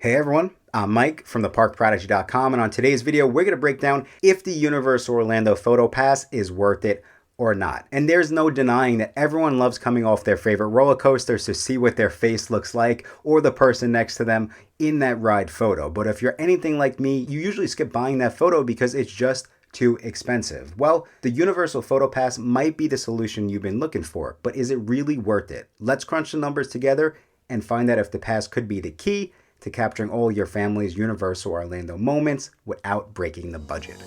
Hey everyone, I'm Mike from theparkprodigy.com, and on today's video we're going to break down if the Universal Orlando Photo Pass is worth it or not. And there's no denying that everyone loves coming off their favorite roller coasters to see what their face looks like or the person next to them in that ride photo. But if you're anything like me, you usually skip buying that photo because it's just too expensive. Well, the Universal Photo Pass might be the solution you've been looking for, but is it really worth it? Let's crunch the numbers together and find out if the pass could be the key to capturing all your family's Universal Orlando moments without breaking the budget.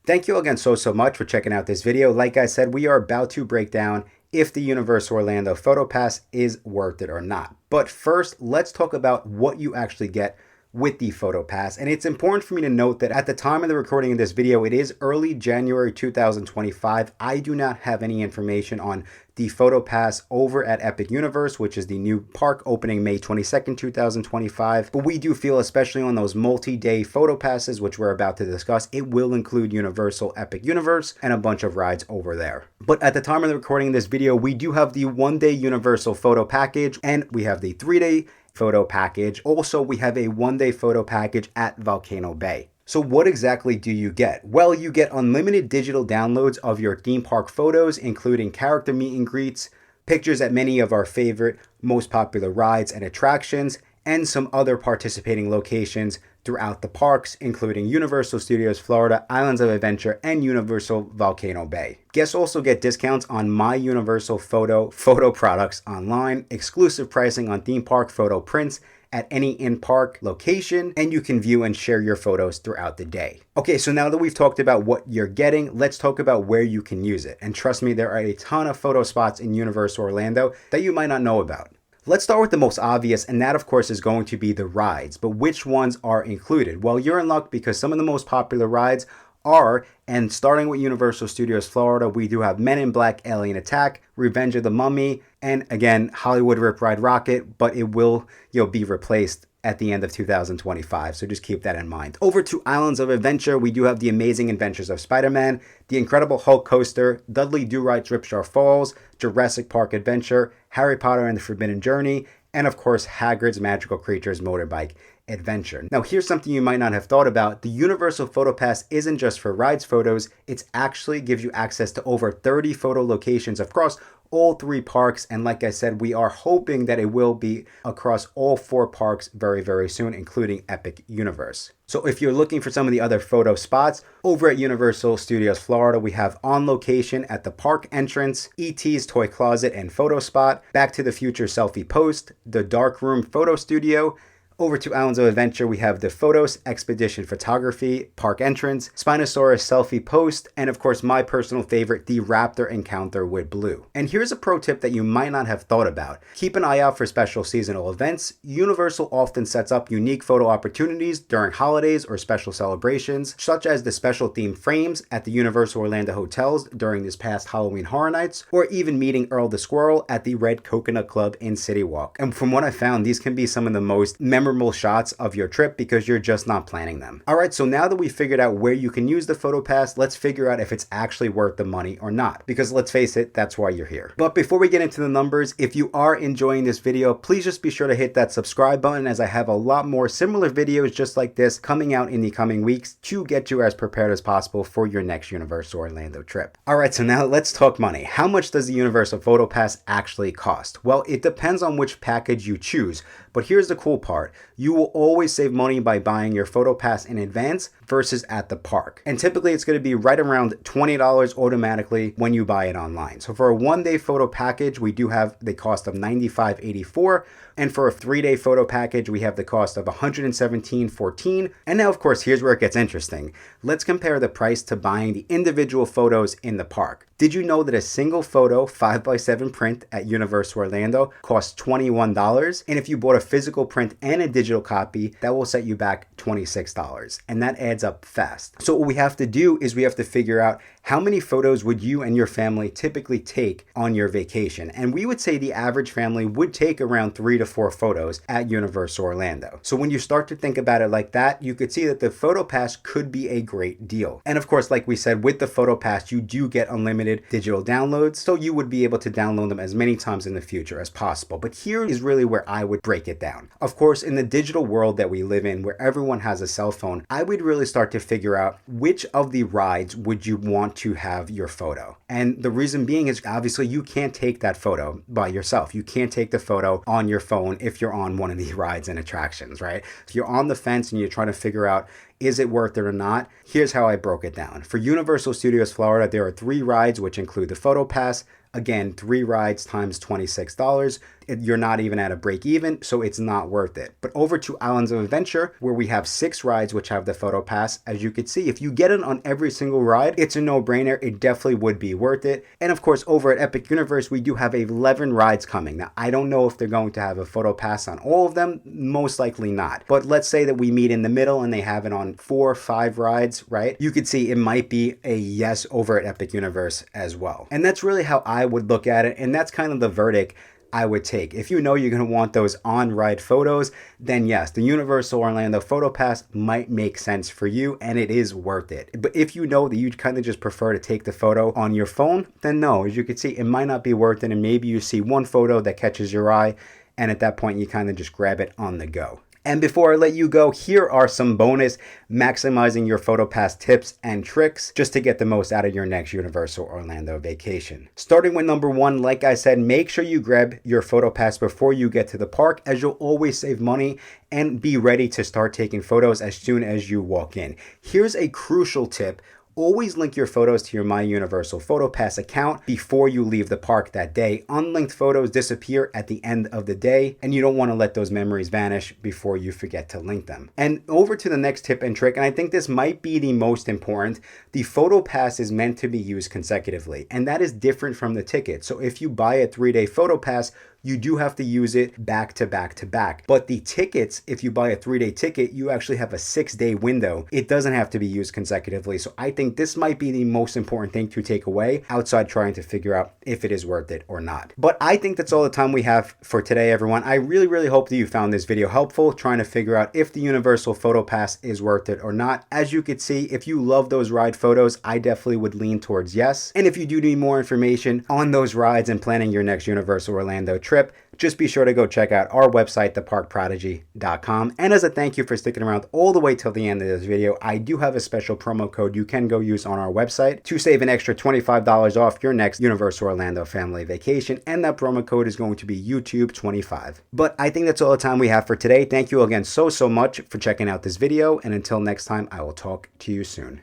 Thank you again so much for checking out this video. Like I said, we are about to break down if the Universal Orlando Photo Pass is worth it or not. But first, let's talk about what you actually get with the Photo Pass. And it's important for me to note that at the time of the recording of this video, it is early January 2025. I do not have any information on the Photo Pass over at Epic Universe, which is the new park opening May 22nd, 2025. But we do feel, especially on those multi-day Photo Passes, which we're about to discuss, it will include Universal Epic Universe and a bunch of rides over there. But at the time of the recording of this video, we do have the one-day Universal Photo Package, and we have the three-day photo package. Also, we have a one-day photo package at Volcano Bay. So what exactly do you get? Well, you get unlimited digital downloads of your theme park photos, including character meet and greets, pictures at many of our favorite, most popular rides and attractions, and some other participating locations throughout the parks, including Universal Studios Florida, Islands of Adventure, and Universal Volcano Bay. Guests also get discounts on My Universal photo products online, exclusive pricing on theme park photo prints at any in-park location, and you can view and share your photos throughout the day. Okay, so now that we've talked about what you're getting, let's talk about where you can use it. And trust me, there are a ton of photo spots in Universal Orlando that you might not know about. Let's start with the most obvious, and that of course is going to be the rides. But which ones are included? Well, you're in luck because some of the most popular rides are, and starting with Universal Studios Florida, we do have Men in Black Alien Attack, Revenge of the Mummy, and again, Hollywood Rip Ride Rocket, but it will be replaced at the end of 2025, so just keep that in mind. Over to Islands of Adventure, we do have The Amazing Adventures of Spider-Man, The Incredible Hulk Coaster, Dudley Do-Right Dripstar Falls, Jurassic Park Adventure, Harry Potter and the Forbidden Journey, and of course, Hagrid's Magical Creatures Motorbike Adventure. Now, here's something you might not have thought about. The Universal Photo Pass isn't just for rides photos, it actually gives you access to over 30 photo locations across all three parks, and like I said, we are hoping that it will be across all four parks very soon, including Epic Universe. So if you're looking for some of the other photo spots, over at Universal Studios Florida, we have On Location at the park entrance, E.T.'s Toy Closet and Photo Spot, Back to the Future Selfie Post, the Dark Room Photo Studio. Over to Islands of Adventure, we have the Photos Expedition Photography Park Entrance, Spinosaurus Selfie Post, and of course my personal favorite, the Raptor Encounter with Blue. And here's a pro tip that you might not have thought about. Keep an eye out for special seasonal events. Universal often sets up unique photo opportunities during holidays or special celebrations, such as the special themed frames at the Universal Orlando hotels during this past Halloween Horror Nights, or even meeting Earl the Squirrel at the Red Coconut Club in City Walk. And from what I found, these can be some of the most memorable shots of your trip because you're just not planning them. Alright, so now that we figured out where you can use the Photo Pass, let's figure out if it's actually worth the money or not. Because let's face it, that's why you're here. But before we get into the numbers, if you are enjoying this video, please just be sure to hit that subscribe button, as I have a lot more similar videos just like this coming out in the coming weeks to get you as prepared as possible for your next Universal Orlando trip. Alright, so now let's talk money. How much does the Universal Photo Pass actually cost? Well, it depends on which package you choose, but here's the cool part. You will always save money by buying your Photo Pass in advance versus at the park. And typically it's going to be right around $20 automatically when you buy it online. So for a one-day photo package, we do have the cost of $95.84. And for a 3-day photo package, we have the cost of $117.14. And now, of course, here's where it gets interesting. Let's compare the price to buying the individual photos in the park. Did you know that a single photo 5x7 print at Universal Orlando costs $21? And if you bought a physical print and a digital copy, that will set you back $26. And that adds up fast. So what we have to do is we have to figure out how many photos would you and your family typically take on your vacation. And we would say the average family would take around 3 to 4 photos at Universal Orlando. So when you start to think about it like that, you could see that the photo pass could be a great deal. And of course, like we said, with the photo pass, you do get unlimited digital downloads. So you would be able to download them as many times in the future as possible. But here is really where I would break it down. Of course, in the digital world that we live in, where everyone has a cell phone, I would really start to figure out which of the rides would you want to have your photo. And the reason being is obviously you can't take that photo by yourself. You can't take the photo on your phone if you're on one of these rides and attractions, right? If you're on the fence and you're trying to figure out, is it worth it or not? Here's how I broke it down. For Universal Studios Florida, there are 3 rides, which include the photo pass. Again, 3 rides times $26. You're not even at a break even, so it's not worth it. But over to Islands of Adventure, where we have 6 rides which have the photo pass, as you can see, if you get it on every single ride, it's a no-brainer. It definitely would be worth it. And of course, over at Epic Universe, we do have 11 rides coming. Now, I don't know if they're going to have a photo pass on all of them, most likely not. But let's say that we meet in the middle and they have it on 4 or 5 rides, right? You could see it might be a yes over at Epic Universe as well. And that's really how I would look at it, and that's kind of the verdict I would take. If you know you're going to want those on-ride photos, then yes, the Universal Orlando Photo Pass might make sense for you, and it is worth it. But if you know that you kind of just prefer to take the photo on your phone, then no, as you can see, it might not be worth it, and maybe you see one photo that catches your eye, and at that point, you kind of just grab it on the go. And before I let you go, here are some bonus maximizing your PhotoPass tips and tricks just to get the most out of your next Universal Orlando vacation. Starting with number 1, like I said, make sure you grab your PhotoPass before you get to the park, as you'll always save money and be ready to start taking photos as soon as you walk in. Here's a crucial tip. Always link your photos to your My Universal PhotoPass account before you leave the park that day. Unlinked photos disappear at the end of the day, and you don't want to let those memories vanish before you forget to link them. And over to the next tip and trick, and I think this might be the most important. The PhotoPass is meant to be used consecutively, and that is different from the ticket. So if you buy a 3-day PhotoPass, you do have to use it back to back to back. But the tickets, if you buy a 3-day ticket, you actually have a 6-day window. It doesn't have to be used consecutively. So I think this might be the most important thing to take away outside trying to figure out if it is worth it or not. But I think that's all the time we have for today, everyone. I really hope that you found this video helpful, trying to figure out if the Universal Photo Pass is worth it or not. As you can see, if you love those ride photos, I definitely would lean towards yes. And if you do need more information on those rides and planning your next Universal Orlando trip, just be sure to go check out our website, theparkprodigy.com. And as a thank you for sticking around all the way till the end of this video, I do have a special promo code you can go use on our website to save an extra $25 off your next Universal Orlando family vacation. And that promo code is going to be YouTube25. But I think that's all the time we have for today. Thank you again so much for checking out this video. And until next time, I will talk to you soon.